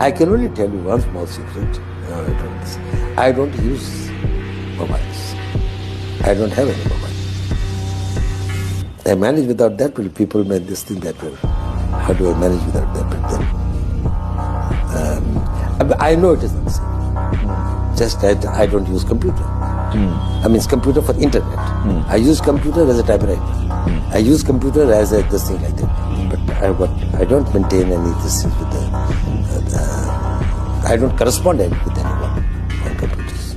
I can only tell you one small secret. I don't use mobiles. I don't have any mobile. I manage without that, but people make this thing that way. How do I manage without that? But then, I know it is not safe. Just that I don't use computer. I mean, computer for internet. I use computer as a typewriter. I use computer as a this thing like that. But I don't maintain any this thing with I don't correspond with anyone on computers.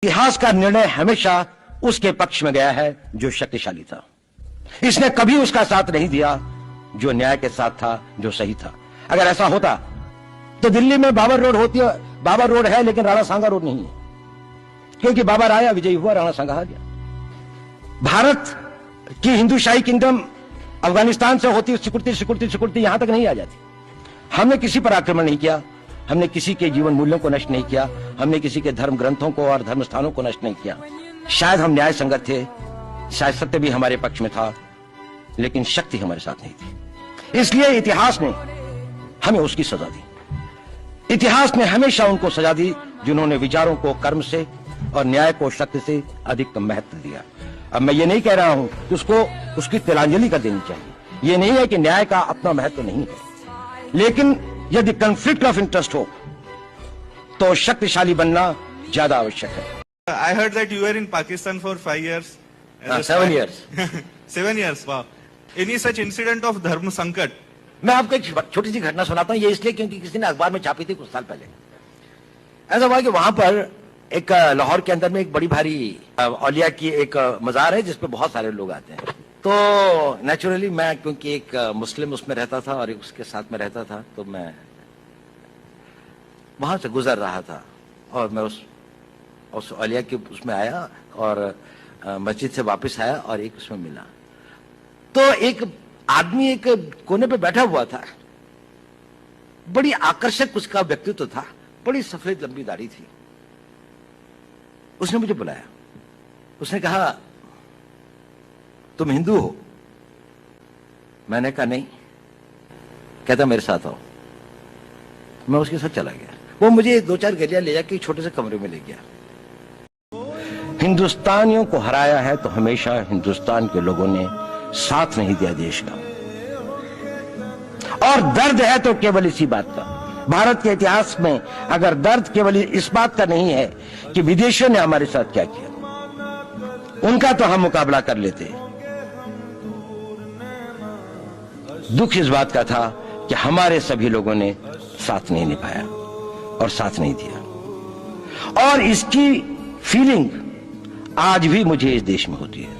इतिहास का निर्णय हमेशा उसके पक्ष में गया है जो शक्तिशाली था। इसने कभी उसका साथ नहीं दिया जो न्याय के साथ था, जो सही था। अगर ऐसा होता तो दिल्ली में बाबर रोड होती है, बाबर रोड है लेकिन राणा सांगा रोड नहीं है, क्योंकि बाबर आया, विजयी हुआ, राणा सांगा हार गया। भारत की हिंदूशाही किंगडम अफगानिस्तान से होती सिकुड़ती यहां तक नहीं आ जाती। हमने किसी पर आक्रमण नहीं किया, हमने किसी के जीवन मूल्यों को नष्ट नहीं किया, हमने किसी के धर्म ग्रंथों को और धर्म स्थानों को नष्ट नहीं किया। शायद हम न्याय संगत थे, शायद सत्य भी हमारे पक्ष में था, लेकिन शक्ति हमारे साथ नहीं थी। इसलिए इतिहास ने हमें उसकी सजा दी। इतिहास ने हमेशा उनको सजा दी जिन्होंने विचारों को कर्म से और न्याय को शक्ति से अधिक महत्व दिया। अब मैं ये नहीं कह रहा हूं कि उसको उसकी तिलांजलि कर देनी चाहिए। ये नहीं है कि न्याय का अपना महत्व नहीं है, लेकिन यदि कॉन्फ्लिक्ट ऑफ इंटरेस्ट हो तो शक्तिशाली बनना ज्यादा आवश्यक है। I heard that you were in Pakistan for 5 years. 7 years. 7 years. Wow. Any such incident of धर्म संकट? मैं आपको एक छोटी सी घटना सुनाता हूँ, ये इसलिए क्योंकि किसी ने अखबार में छापी थी कुछ साल पहले। ऐसा हुआ कि वहां पर एक लाहौर के अंदर में एक बड़ी भारी औलिया की एक मजार है जिसपे बहुत सारे लोग आते हैं। तो नेचुरली मैं क्योंकि एक मुस्लिम उसमें रहता था और एक उसके साथ में रहता था, तो मैं वहां से गुजर रहा था और मैं उस औलिया के उसमें आया और मस्जिद से वापस आया और एक उसमें मिला। तो एक आदमी एक कोने पे बैठा हुआ था, बड़ी आकर्षक उसका व्यक्तित्व था, बड़ी सफेद लंबी दाढ़ी थी। उसने मुझे बुलाया, उसने कहा तुम हिंदू हो? मैंने कहा नहीं। कहता मेरे साथ आओ। मैं उसके साथ चला गया। वो मुझे 2-4 गलियां ले जाके छोटे से कमरे में ले गया। हिंदुस्तानियों को हराया है तो हमेशा हिंदुस्तान के लोगों ने साथ नहीं दिया देश का, और दर्द है तो केवल इसी बात का। भारत के इतिहास में अगर दर्द केवल इस बात का नहीं है कि विदेशियों ने हमारे साथ क्या किया, उनका तो हम मुकाबला कर लेते। दुख इस बात का था कि हमारे सभी लोगों ने साथ नहीं निभाया और साथ नहीं दिया, और इसकी फीलिंग आज भी मुझे इस देश में होती है।